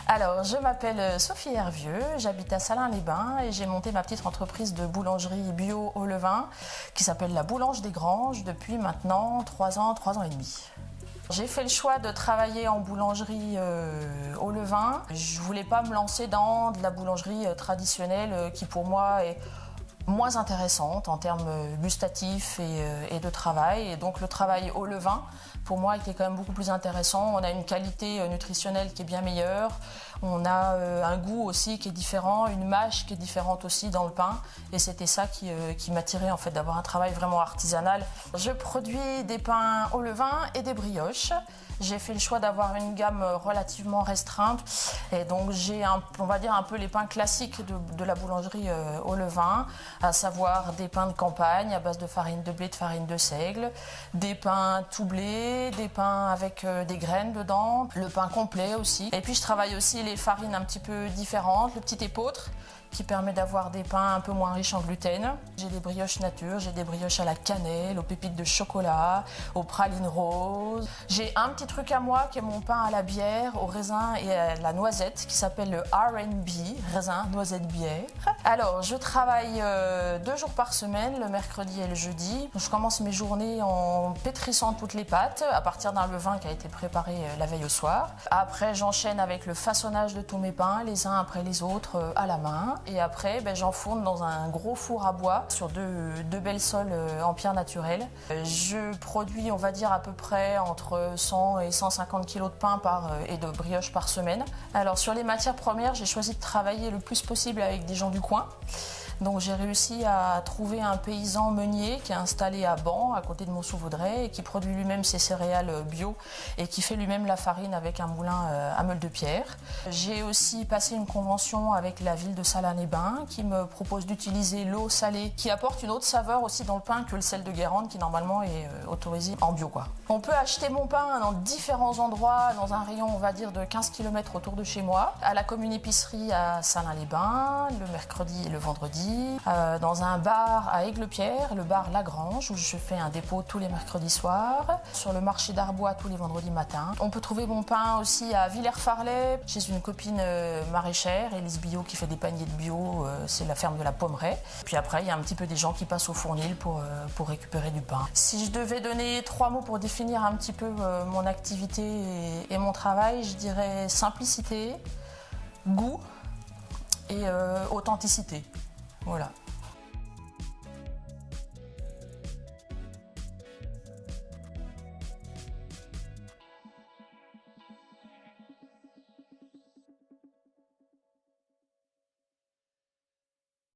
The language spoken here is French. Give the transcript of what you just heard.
Alors, je m'appelle Sophie Hervieux, j'habite à Salins-les-Bains et j'ai monté ma petite entreprise de boulangerie bio au levain qui s'appelle la Boulange des Granges depuis maintenant 3 ans et demi. J'ai fait le choix de travailler en boulangerie au levain. Je voulais pas me lancer dans de la boulangerie traditionnelle qui pour moi est moins intéressante en termes gustatifs et de travail. Et donc le travail au levain, pour moi, était quand même beaucoup plus intéressant. On a une qualité nutritionnelle qui est bien meilleure. On a un goût aussi qui est différent, une mâche qui est différente aussi dans le pain. Et c'était ça qui m'attirait en fait, d'avoir un travail vraiment artisanal. Je produis des pains au levain et des brioches. J'ai fait le choix d'avoir une gamme relativement restreinte. Et donc j'ai, on va dire, un peu les pains classiques de la boulangerie au levain, à savoir des pains de campagne à base de farine de blé, de farine de seigle, des pains tout blé, des pains avec des graines dedans, le pain complet aussi. Et puis je travaille aussi les farines un petit peu différentes, le petit épeautre qui permet d'avoir des pains un peu moins riches en gluten. J'ai des brioches nature, j'ai des brioches à la cannelle, aux pépites de chocolat, aux pralines roses. J'ai un petit truc à moi qui est mon pain à la bière, au raisin et à la noisette qui s'appelle le R&B, raisin, noisette, bière. Alors, je travaille 2 jours par semaine, le mercredi et le jeudi. Je commence mes journées en pétrissant toutes les pâtes à partir d'un levain qui a été préparé la veille au soir. Après, j'enchaîne avec le façonnage de tous mes pains, les uns après les autres à la main. Et après, j'enfourne dans un gros four à bois sur deux belles soles en pierre naturelle. Je produis, on va dire, à peu près entre 100 et 150 kg de pain et de brioche par semaine. Alors, sur les matières premières, j'ai choisi de travailler le plus possible avec des gens du coin. Donc j'ai réussi à trouver un paysan meunier qui est installé à Ban, à côté de Mont-sous-Vaudrey, et qui produit lui-même ses céréales bio et qui fait lui-même la farine avec un moulin à meule de pierre. J'ai aussi passé une convention avec la ville de Salins-les-Bains qui me propose d'utiliser l'eau salée qui apporte une autre saveur aussi dans le pain que le sel de Guérande qui normalement est autorisé en bio, quoi. On peut acheter mon pain dans différents endroits, dans un rayon on va dire de 15 km autour de chez moi, à la commune épicerie à Salins-les-Bains, le mercredi et le vendredi, dans un bar à Aigues-le-Pierre, le bar Lagrange, où je fais un dépôt tous les mercredis soirs, sur le marché d'Arbois tous les vendredis matins. On peut trouver mon pain aussi à Villers-Farlay, chez une copine maraîchère, Élise Bio, qui fait des paniers de bio, c'est la ferme de la Pommeraye. Puis après, il y a un petit peu des gens qui passent au fournil pour récupérer du pain. Si je devais donner 3 mots pour définir un petit peu mon activité et mon travail, je dirais simplicité, goût et authenticité. Voilà.